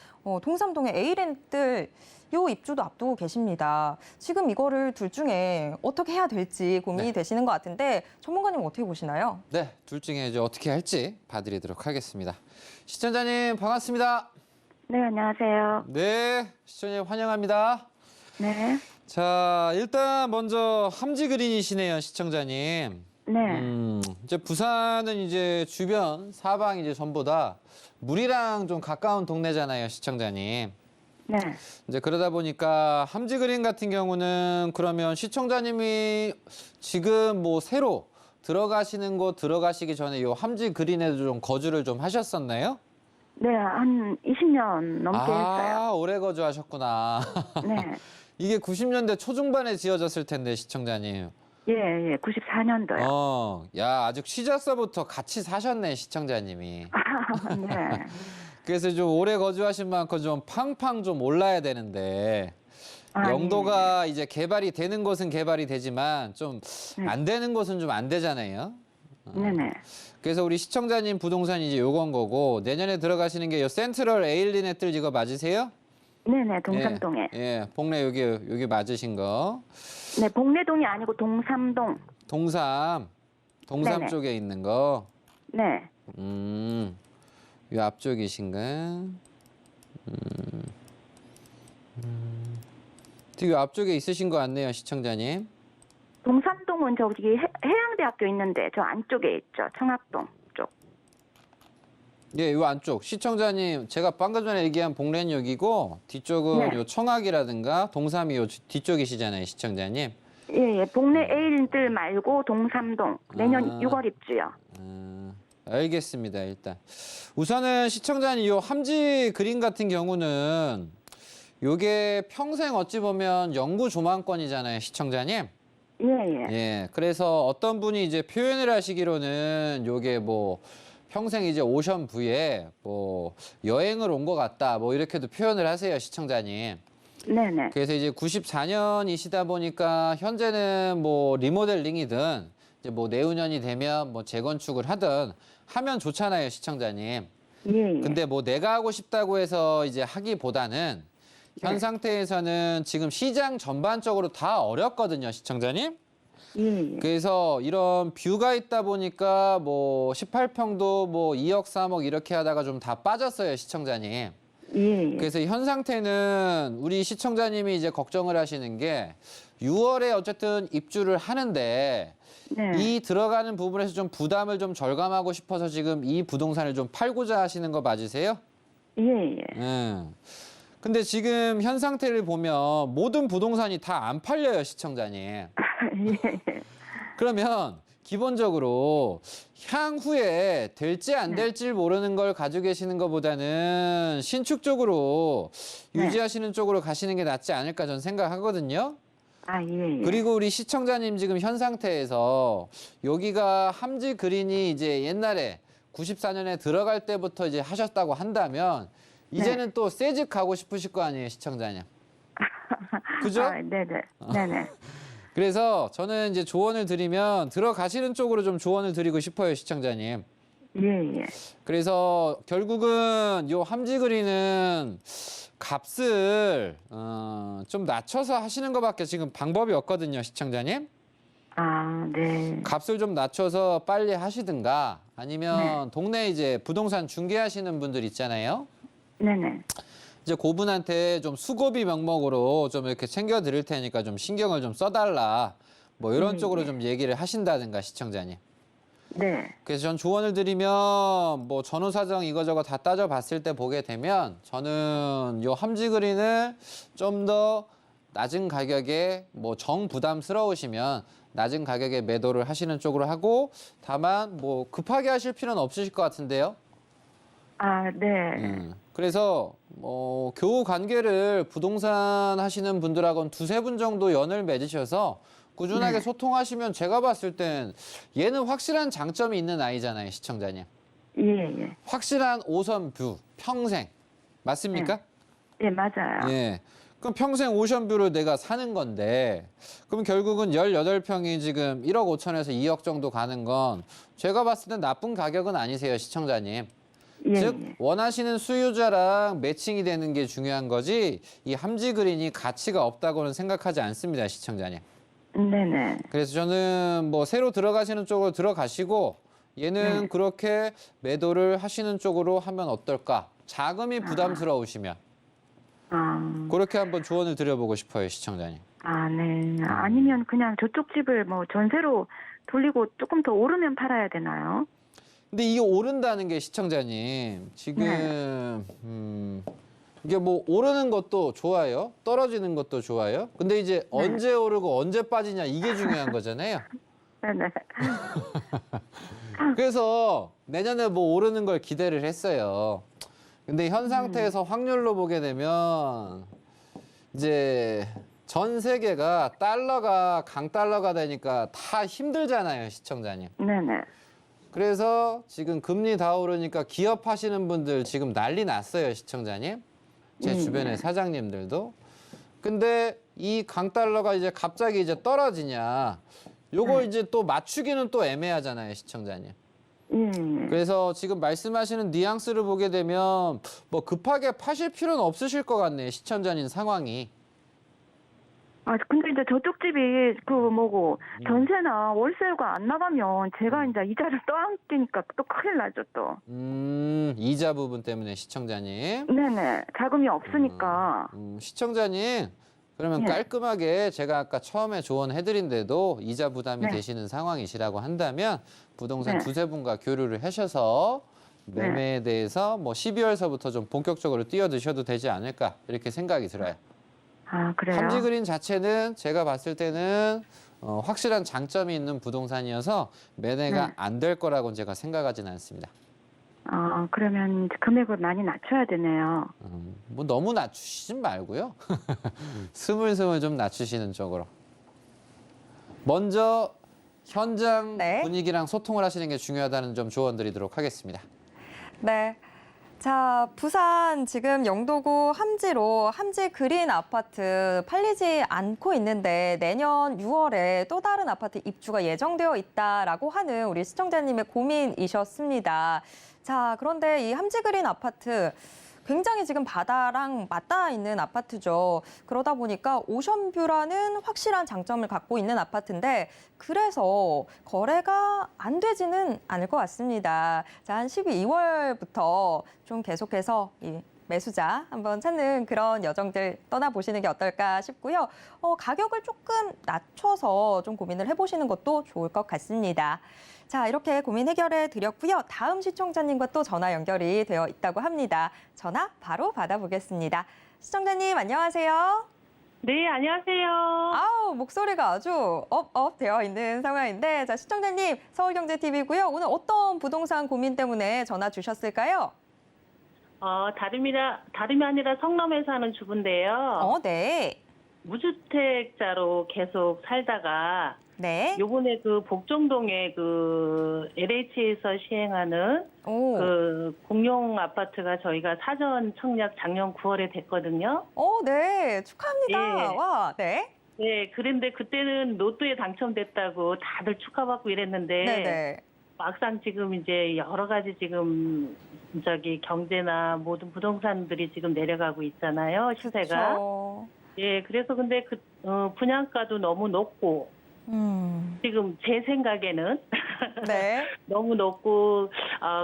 동삼동의 에이렌뜰 요 입주도 앞두고 계십니다. 지금 이거를 둘 중에 어떻게 해야 될지 고민이 네. 되시는 것 같은데 전문가님 어떻게 보시나요? 네, 둘 중에 이제 어떻게 할지 봐드리도록 하겠습니다. 시청자님 반갑습니다. 네, 안녕하세요. 네, 시청자님 환영합니다. 네. 자, 일단 먼저 함지그린이시네요, 시청자님. 네. 이제 부산은 이제 주변 사방 이제 전부 다 물이랑 좀 가까운 동네잖아요, 시청자님. 네. 이제 그러다 보니까 함지그린 같은 경우는 그러면 시청자님이 지금 뭐 새로 들어가시는 곳 들어가시기 전에 요 함지그린에도 좀 거주를 좀 하셨었나요? 네, 한 20년 넘게 했어요. 오래 거주하셨구나. 네. 이게 90년대 초중반에 지어졌을 텐데, 시청자님. 예, 94년도요. 야, 아직 취재서부터 같이 사셨네, 시청자님이. 네. 그래서 좀 오래 거주하신 만큼 좀 팡팡 좀 올라야 되는데, 아, 영도가 이제 개발이 되는 곳은 개발이 되지만 좀 네. 안 되는 곳은 좀 안 되잖아요. 네네. 그래서 우리 시청자님 부동산이 이제 요건 거고, 내년에 들어가시는 게 요 센트럴 에일린의 뜰 이거 맞으세요? 네네, 동삼동에. 예, 복례 여기 맞으신 거. 네, 복내동이 아니고 동삼동. 동삼 네네. 쪽에 있는 거. 네. 이 앞쪽이신가? 되게 앞쪽에 있으신 거 같네요, 시청자님. 동삼동은 저기 해양대학교 있는데 저 안쪽에 있죠. 청학동 쪽. 예, 요 안쪽. 시청자님, 제가 방금 전에 얘기한 복례는 여기고, 뒤쪽은 네. 요 청학이라든가 동삼이 요 뒤쪽이시잖아요, 시청자님. 예. 복내 에일린뜰 말고 동삼동. 내년 아. 6월 입주요. 알겠습니다, 일단. 우선은 시청자님, 요 함지 그린 같은 경우는 요게 평생 어찌 보면 영구 조망권이잖아요, 시청자님. 예. 예, 그래서 어떤 분이 이제 표현을 하시기로는 요게 뭐 평생 이제 오션뷰에 뭐 여행을 온 것 같다, 뭐 이렇게도 표현을 하세요, 시청자님. 네네. 그래서 이제 94년이시다 보니까 현재는 뭐 리모델링이든 이제 뭐 내후년이 되면 뭐 재건축을 하든 하면 좋잖아요, 시청자님. 예. 근데 뭐 내가 하고 싶다고 해서 이제 하기보다는 현 네. 상태에서는 지금 시장 전반적으로 다 어렵거든요, 시청자님. 예. 그래서 이런 뷰가 있다 보니까 뭐 18평도 뭐 2억, 3억 이렇게 하다가 좀 다 빠졌어요, 시청자님. 예. 그래서 현 상태는 우리 시청자님이 이제 걱정을 하시는 게 6월에 어쨌든 입주를 하는데 네. 이 들어가는 부분에서 좀 부담을 좀 절감하고 싶어서 지금 이 부동산을 좀 팔고자 하시는 거 맞으세요? 예. 근데 지금 현 상태를 보면 모든 부동산이 다 안 팔려요, 시청자님. 예. 그러면 기본적으로 향후에 될지 안 될지 모르는 걸 가지고 계시는 것보다는 신축 쪽으로 네. 유지하시는 쪽으로 가시는 게 낫지 않을까 저는 생각하거든요. 아, 예. 그리고 우리 시청자님 지금 현 상태에서 여기가 함지 그린이 이제 옛날에 94년에 들어갈 때부터 이제 하셨다고 한다면 이제는 또 새 집 가고 싶으실 거 아니에요, 시청자님. 그죠? 아, 네네. 네네. 그래서 저는 이제 조언을 드리면 들어가시는 쪽으로 좀 조언을 드리고 싶어요, 시청자님. 예. 그래서 결국은 요 함지그린은 값을 좀 낮춰서 하시는 것밖에 지금 방법이 없거든요, 시청자님. 아, 네. 값을 좀 낮춰서 빨리 하시든가 아니면 동네 이제 부동산 중개하시는 분들 있잖아요. 네네. 이제 그분한테 좀 수고비 명목으로 좀 이렇게 챙겨 드릴 테니까 좀 신경을 좀 써달라. 뭐 이런 쪽으로 좀 얘기를 하신다든가 시청자님. 네. 그래서 전 조언을 드리면 뭐 전후 사정 이거저거 다 따져봤을 때 보게 되면 저는 요 함지그린을 좀 더 낮은 가격에 뭐 정부담스러우시면 낮은 가격에 매도를 하시는 쪽으로 하고 다만 뭐 급하게 하실 필요는 없으실 것 같은데요. 아, 네. 그래서 뭐 교우 관계를 부동산 하시는 분들하고는 두세 분 정도 연을 맺으셔서 꾸준하게 네. 소통하시면 제가 봤을 땐 얘는 확실한 장점이 있는 아이잖아요, 시청자님. 예, 예. 확실한 오션뷰, 평생. 맞습니까? 예, 맞아요. 예. 그럼 평생 오션뷰로 내가 사는 건데 그럼 결국은 18평이 지금 1억 5천에서 2억 정도 가는 건 제가 봤을 땐 나쁜 가격은 아니세요, 시청자님. 예, 즉 예. 원하시는 수요자랑 매칭이 되는 게 중요한 거지 이 함지그린이 가치가 없다고는 생각하지 않습니다, 시청자님. 네네. 그래서 저는 뭐 새로 들어가시는 쪽으로 들어가시고 얘는 그렇게 매도를 하시는 쪽으로 하면 어떨까? 자금이 부담스러우시면 아, 그렇게 한번 조언을 드려보고 싶어요, 시청자님. 아, 네. 아니면 그냥 저쪽 집을 뭐 전세로 돌리고 조금 더 오르면 팔아야 되나요? 근데 이게 오른다는 게 시청자님 지금 이게 뭐 오르는 것도 좋아요, 떨어지는 것도 좋아요. 근데 이제 언제 오르고 언제 빠지냐 이게 중요한 거잖아요. 네네. 그래서 내년에 뭐 오르는 걸 기대를 했어요. 근데 현 상태에서 확률로 보게 되면 이제 전 세계가 달러가 강달러가 되니까 다 힘들잖아요, 시청자님. 네네. 그래서 지금 금리 다 오르니까 기업 하시는 분들 지금 난리 났어요, 시청자님. 제 주변의 사장님들도. 근데 이 강달러가 이제 갑자기 이제 떨어지냐. 요거 이제 또 맞추기는 또 애매하잖아요, 시청자님. 예. 그래서 지금 말씀하시는 뉘앙스를 보게 되면 뭐 급하게 파실 필요는 없으실 것 같네요, 시청자님 상황이. 아, 근데 이제 저쪽 집이 그 뭐고 전세나 월세가 안 나가면 제가 이제 이자를 떠안기니까 또 큰일 나죠 또. 이자 부분 때문에 시청자님. 네네. 자금이 없으니까. 시청자님, 그러면 예. 깔끔하게 제가 아까 처음에 조언해드린 데도 이자 부담이 네. 되시는 상황이시라고 한다면 부동산 네. 두세 분과 교류를 하셔서 매매에 대해서 뭐 12월서부터 좀 본격적으로 뛰어드셔도 되지 않을까 이렇게 생각이 들어요. 아, 그래요? 함지그린 자체는 제가 봤을 때는 확실한 장점이 있는 부동산이어서 매매가 네. 안 될 거라고는 제가 생각하진 않습니다. 아, 그러면 금액을 많이 낮춰야 되네요. 뭐 너무 낮추시진 말고요. 스물스물 좀 낮추시는 쪽으로. 먼저 현장 네. 분위기랑 소통을 하시는 게 중요하다는 점 조언 드리도록 하겠습니다. 네. 자, 부산 지금 영도구 함지로 함지 그린 아파트 팔리지 않고 있는데 내년 6월에 또 다른 아파트 입주가 예정되어 있다라고 하는 우리 시청자님의 고민이셨습니다. 자, 그런데 이 함지 그린 아파트 굉장히 지금 바다랑 맞닿아 있는 아파트죠. 그러다 보니까 오션뷰라는 확실한 장점을 갖고 있는 아파트인데 그래서 거래가 안 되지는 않을 것 같습니다. 자, 한 12월부터 좀 계속해서 이 매수자 한번 찾는 그런 여정들 떠나보시는 게 어떨까 싶고요. 가격을 조금 낮춰서 좀 고민을 해보시는 것도 좋을 것 같습니다. 자, 이렇게 고민 해결해 드렸고요. 다음 시청자님과 또 전화 연결이 되어 있다고 합니다. 전화 바로 받아보겠습니다. 시청자님 안녕하세요. 네, 안녕하세요. 아우, 목소리가 아주 업 되어 있는 상황인데, 자, 시청자님 서울경제TV고요. 오늘 어떤 부동산 고민 때문에 전화 주셨을까요? 다름이 아니라 성남에 사는 주부인데요. 네. 무주택자로 계속 살다가 네. 요번에 그 복정동에 그 LH에서 시행하는 오. 그 공용 아파트가 저희가 사전 청약 작년 9월에 됐거든요. 네. 축하합니다. 예. 와, 네. 네, 그런데 그때는 로또에 당첨됐다고 다들 축하받고 이랬는데 네네. 막상 지금 이제 여러 가지 지금 경제나 모든 부동산들이 지금 내려가고 있잖아요, 시세가. 그렇죠. 예, 그래서 근데 분양가도 너무 높고 지금 제 생각에는 네. 너무 높고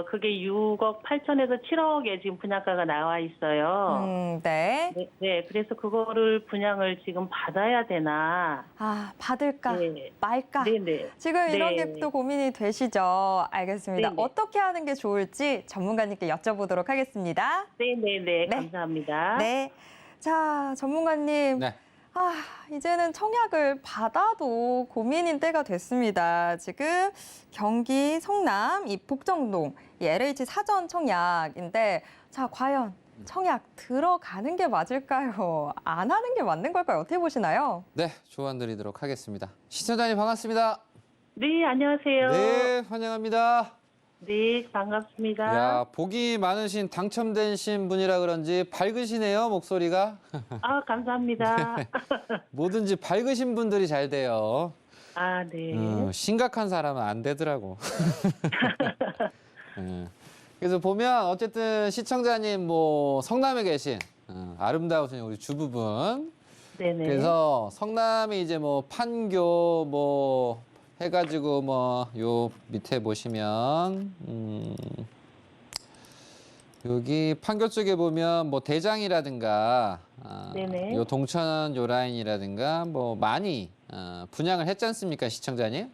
그게 6억 8천에서 7억에 지금 분양가가 나와 있어요. 네. 네, 네, 그래서 그거를 분양을 지금 받아야 되나? 아, 받을까 네. 말까? 네네. 지금 이런 네. 게 또 고민이 되시죠? 알겠습니다. 네네. 어떻게 하는 게 좋을지 전문가님께 여쭤보도록 하겠습니다. 네네네. 네. 감사합니다. 네. 자, 전문가님. 네. 아, 이제는 청약을 받아도 고민인 때가 됐습니다. 지금 경기 성남 이 복정동 이 LH 사전 청약인데 자, 과연 청약 들어가는 게 맞을까요? 안 하는 게 맞는 걸까요? 어떻게 보시나요? 네, 조언 드리도록 하겠습니다. 시청자님 반갑습니다. 네, 안녕하세요. 네, 환영합니다. 네, 반갑습니다. 야, 복이 많으신 당첨되신 분이라 그런지 밝으시네요, 목소리가. 감사합니다. 뭐든지 밝으신 분들이 잘 돼요. 네. 심각한 사람은 안 되더라고. 그래서 보면 어쨌든 시청자님 뭐 성남에 계신 아름다우신 우리 주부분. 네네. 그래서 성남에 이제 뭐 판교 뭐 해가지고 뭐 요 밑에 보시면 여기 판교 쪽에 보면 뭐 대장이라든가 네네. 요 동천 요 라인이라든가 뭐 많이 분양을 했지 않습니까, 시청자님?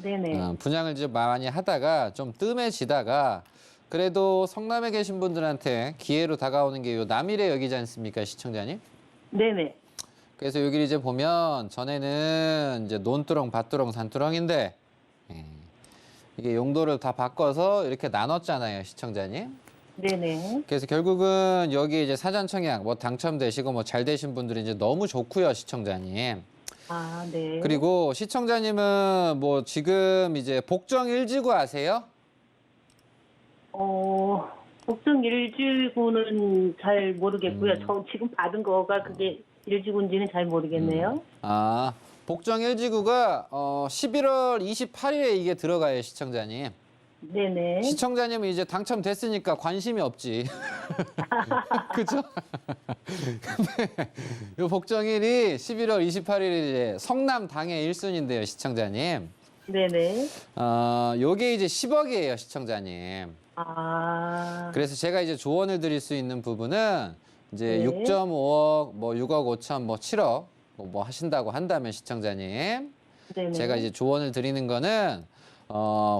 네네. 분양을 이제 많이 하다가 좀 뜸해지다가 그래도 성남에 계신 분들한테 기회로 다가오는 게 요 남일의 역이지 않습니까, 시청자님? 네네. 그래서 여기 이제 보면 전에는 이제 논두렁, 밭두렁, 산두렁인데 이게 용도를 다 바꿔서 이렇게 나눴잖아요, 시청자님. 네네. 그래서 결국은 여기 이제 사전 청약 뭐 당첨되시고 뭐 잘 되신 분들이 이제 너무 좋고요, 시청자님. 네. 그리고 시청자님은 뭐 지금 이제 복정 1지구 아세요? 복정 1지구는 잘 모르겠고요. 저 지금 받은 거가 그게 1지구인지는 잘 모르겠네요. 복정 1지구가 11월 28일에 이게 들어가요, 시청자님. 네네. 시청자님은 이제 당첨됐으니까 관심이 없지. 그죠? 근데 요 복정일이 11월 28일이 이제 성남 당의 1순위인데요, 시청자님. 네네. 요게 이제 10억이에요, 시청자님. 그래서 제가 이제 조언을 드릴 수 있는 부분은 이제 네. 6.5억, 뭐 6억 5천, 뭐 7억 뭐 하신다고 한다면 시청자님. 네네. 제가 이제 조언을 드리는 거는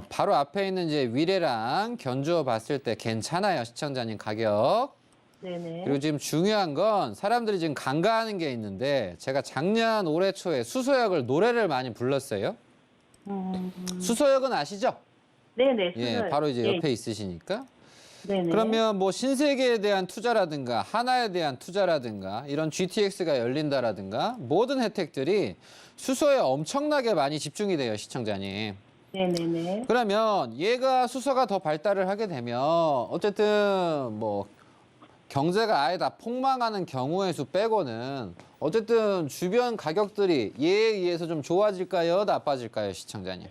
바로 앞에 있는 이제 위례랑 견주어 봤을 때 괜찮아요, 시청자님 가격. 네네. 그리고 지금 중요한 건 사람들이 지금 간과하는 게 있는데 제가 작년 올해 초에 수서역을 노래를 많이 불렀어요. 수서역은 아시죠? 네네. 예, 수서역. 바로 이제 예. 옆에 있으시니까. 네네. 그러면 뭐 신세계에 대한 투자라든가 하나에 대한 투자라든가 이런 GTX가 열린다라든가 모든 혜택들이 수서에 엄청나게 많이 집중이 돼요, 시청자님. 네네네. 그러면 얘가 수서가 더 발달을 하게 되면 어쨌든 뭐 경제가 아예 다 폭망하는 경우의 수 빼고는 어쨌든 주변 가격들이 얘에 의해서 좀 좋아질까요, 나빠질까요, 시청자님?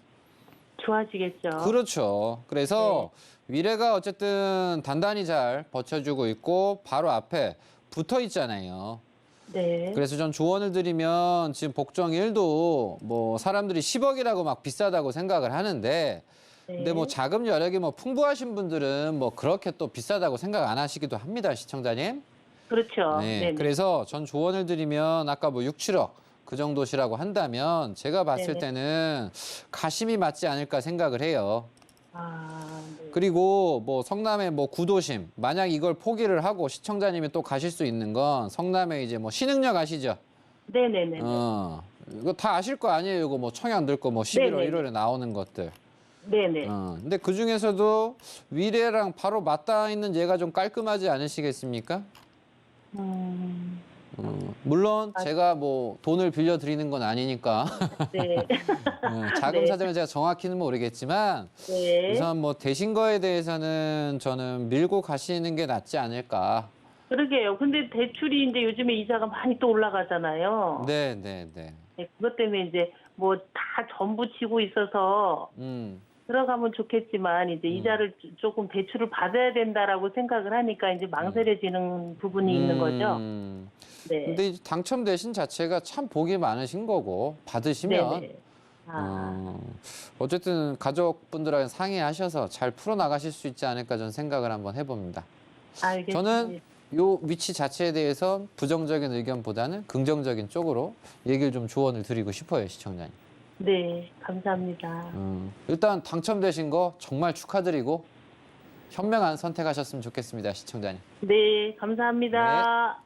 좋아지겠죠. 그렇죠. 그래서 위례가 어쨌든 단단히 잘 버텨주고 있고 바로 앞에 붙어 있잖아요. 네. 그래서 전 조언을 드리면 지금 복정 1도 뭐 사람들이 10억이라고 막 비싸다고 생각을 하는데 근데 뭐 자금 여력이 뭐 풍부하신 분들은 뭐 그렇게 또 비싸다고 생각 안 하시기도 합니다, 시청자님. 그렇죠. 네. 네네. 그래서 전 조언을 드리면 아까 뭐 6, 7억 그 정도시라고 한다면 제가 봤을 네네. 때는 가심이 맞지 않을까 생각을 해요. 네. 그리고 뭐 성남의 뭐 구도심 만약 이걸 포기를 하고 시청자님이 또 가실 수 있는 건 성남에 이제 뭐 신흥역 아시죠? 네네네. 이거 다 아실 거 아니에요? 이거 뭐 청약 넣을 거 뭐 11월, 네네. 1월에 나오는 것들. 네네. 근데 그 중에서도 위례랑 바로 맞닿아 있는 얘가 좀 깔끔하지 않으시겠습니까? 물론 제가 뭐 돈을 빌려 드리는 건 아니니까 네. 자금 네. 사정을 제가 정확히는 모르겠지만 네. 우선 뭐 되신 거에 대해서는 저는 밀고 가시는 게 낫지 않을까. 그러게요. 근데 대출이 이제 요즘에 이자가 많이 또 올라가잖아요. 네, 네, 네. 네, 그것 때문에 이제 뭐 다 전부 치고 있어서 들어가면 좋겠지만 이제 이자를 조금 대출을 받아야 된다라고 생각을 하니까 이제 망설여지는 부분이 있는 거죠. 네. 근데 이제 당첨되신 자체가 참 복이 많으신 거고 받으시면 네네. 어쨌든 가족분들하고 상의하셔서 잘 풀어나가실 수 있지 않을까 저는 생각을 한번 해봅니다. 알겠습니다. 저는 요 위치 자체에 대해서 부정적인 의견보다는 긍정적인 쪽으로 얘기를 좀 조언을 드리고 싶어요, 시청자님. 네, 감사합니다. 일단 당첨되신 거 정말 축하드리고 현명한 선택하셨으면 좋겠습니다, 시청자님. 네, 감사합니다.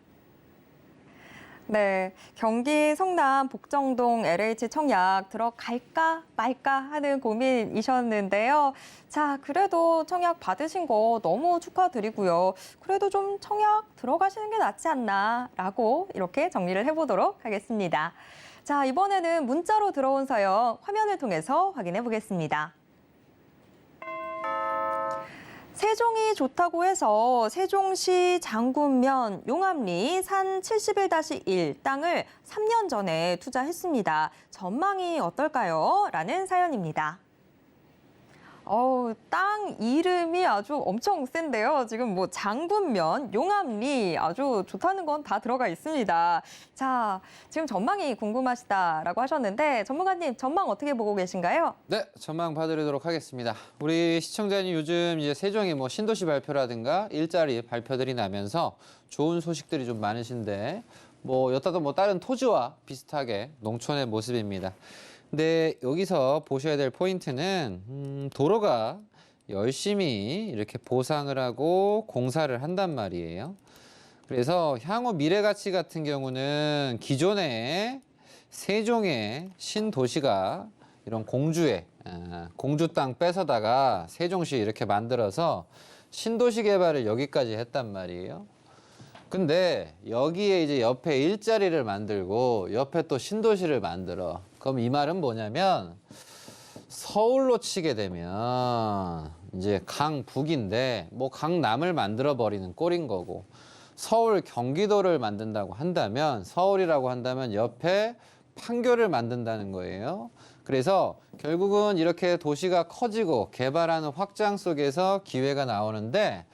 네, 경기 성남 복정동 LH 청약 들어갈까 말까 하는 고민이셨는데요. 자, 그래도 청약 받으신 거 너무 축하드리고요. 그래도 좀 청약 들어가시는 게 낫지 않나라고 이렇게 정리를 해보도록 하겠습니다. 자, 이번에는 문자로 들어온 사연 화면을 통해서 확인해 보겠습니다. 세종이 좋다고 해서 세종시 장군면 용암리 산 71-1 땅을 3년 전에 투자했습니다. 전망이 어떨까요? 라는 사연입니다. 땅 이름이 아주 엄청 센데요. 지금 뭐 장군면, 용암리 아주 좋다는 건 다 들어가 있습니다. 자, 지금 전망이 궁금하시다라고 하셨는데 전문가님 전망 어떻게 보고 계신가요? 네, 전망 봐드리도록 하겠습니다. 우리 시청자님 요즘 이제 세종이 뭐 신도시 발표라든가 일자리 발표들이 나면서 좋은 소식들이 좀 많으신데 뭐 여타도 뭐 다른 토지와 비슷하게 농촌의 모습입니다. 근데 여기서 보셔야 될 포인트는 도로가 열심히 이렇게 보상을 하고 공사를 한단 말이에요. 그래서 향후 미래 가치 같은 경우는 기존에 세종의 신도시가 이런 공주에 공주 땅 뺏어다가 세종시 이렇게 만들어서 신도시 개발을 여기까지 했단 말이에요. 근데 여기에 이제 옆에 일자리를 만들고 옆에 또 신도시를 만들어. 그럼 이 말은 뭐냐면 서울로 치게 되면 이제 강북인데 뭐 강남을 만들어 버리는 꼴인 거고 서울 경기도를 만든다고 한다면 서울이라고 한다면 옆에 판교를 만든다는 거예요. 그래서 결국은 이렇게 도시가 커지고 개발하는 확장 속에서 기회가 나오는데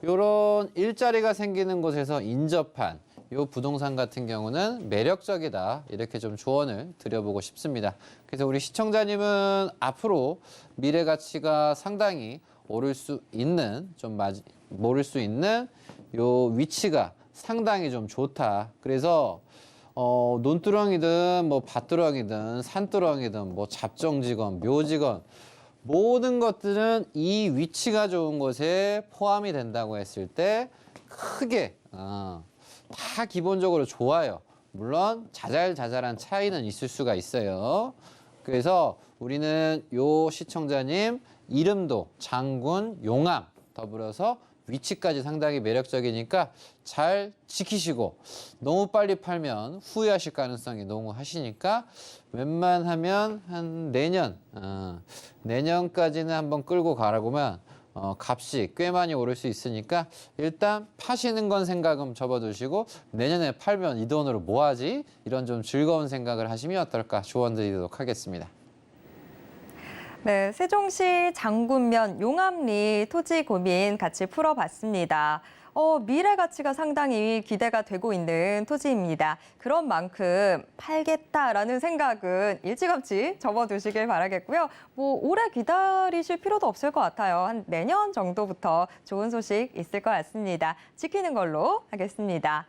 이런 일자리가 생기는 곳에서 인접한 이 부동산 같은 경우는 매력적이다. 이렇게 좀 조언을 드려보고 싶습니다. 그래서 우리 시청자님은 앞으로 미래 가치가 상당히 오를 수 있는, 모를 수 있는 요 위치가 상당히 좀 좋다. 그래서 논두렁이든 뭐 밭두렁이든 산두렁이든 뭐 잡정지건 묘지건 모든 것들은 이 위치가 좋은 곳에 포함이 된다고 했을 때 크게 다 기본적으로 좋아요. 물론 자잘자잘한 차이는 있을 수가 있어요. 그래서 우리는 요 시청자님 이름도 장군, 용암 더불어서 위치까지 상당히 매력적이니까 잘 지키시고 너무 빨리 팔면 후회하실 가능성이 너무 하시니까 웬만하면 한 내년까지는 한번 끌고 가라고만 값이 꽤 많이 오를 수 있으니까 일단 파시는 건 생각은 접어두시고 내년에 팔면 이 돈으로 뭐 하지? 이런 좀 즐거운 생각을 하시면 어떨까 조언 드리도록 하겠습니다. 네, 세종시 장군면 용암리 토지 고민 같이 풀어봤습니다. 미래 가치가 상당히 기대가 되고 있는 토지입니다. 그런 만큼 팔겠다라는 생각은 일찌감치 접어두시길 바라겠고요. 뭐 오래 기다리실 필요도 없을 것 같아요. 한 내년 정도부터 좋은 소식 있을 것 같습니다. 지키는 걸로 하겠습니다.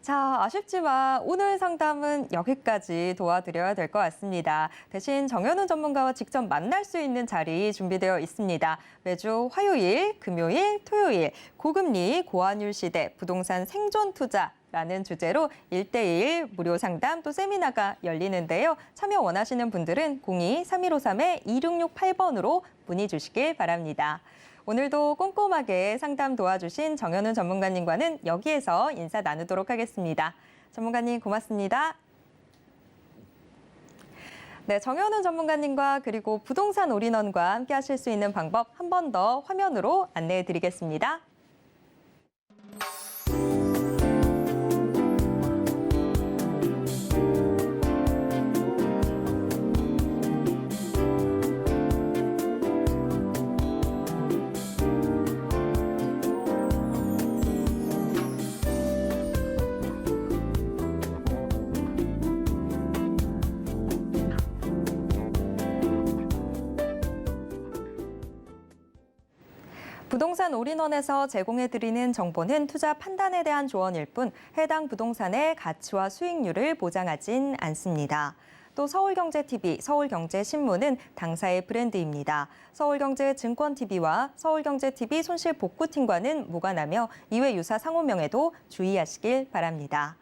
자, 아쉽지만 오늘 상담은 여기까지 도와드려야 될 것 같습니다. 대신 정현우 전문가와 직접 만날 수 있는 자리 준비되어 있습니다. 매주 화요일, 금요일, 토요일 고금리, 고환율 시대, 부동산 생존 투자라는 주제로 1대1 무료 상담 또 세미나가 열리는데요. 참여 원하시는 분들은 02-3153-2668번으로 문의 주시길 바랍니다. 오늘도 꼼꼼하게 상담 도와주신 정현우 전문가님과는 여기에서 인사 나누도록 하겠습니다. 전문가님 고맙습니다. 네, 정현우 전문가님과 그리고 부동산 올인원과 함께 하실 수 있는 방법 한 번 더 화면으로 안내해 드리겠습니다. 부동산 올인원에서 제공해드리는 정보는 투자 판단에 대한 조언일 뿐 해당 부동산의 가치와 수익률을 보장하진 않습니다. 또 서울경제TV, 서울경제신문은 당사의 브랜드입니다. 서울경제증권TV와 서울경제TV 손실복구팀과는 무관하며 이외 유사 상호명에도 주의하시길 바랍니다.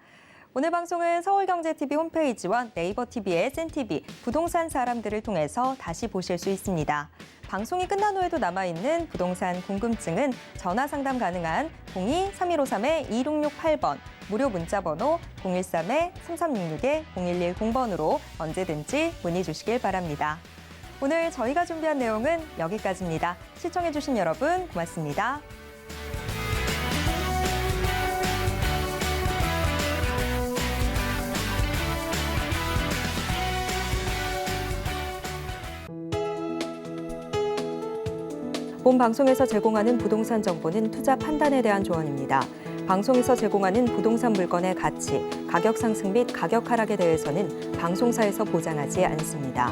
오늘 방송은 서울경제TV 홈페이지와 네이버TV의 센TV, 부동산 사람들을 통해서 다시 보실 수 있습니다. 방송이 끝난 후에도 남아있는 부동산 궁금증은 전화 상담 가능한 02-3153-2668번, 무료 문자번호 013-3366-0110번으로 언제든지 문의 주시길 바랍니다. 오늘 저희가 준비한 내용은 여기까지입니다. 시청해주신 여러분 고맙습니다. 본 방송에서 제공하는 부동산 정보는 투자 판단에 대한 조언입니다. 방송에서 제공하는 부동산 물건의 가치, 가격 상승 및 가격 하락에 대해서는 방송사에서 보장하지 않습니다.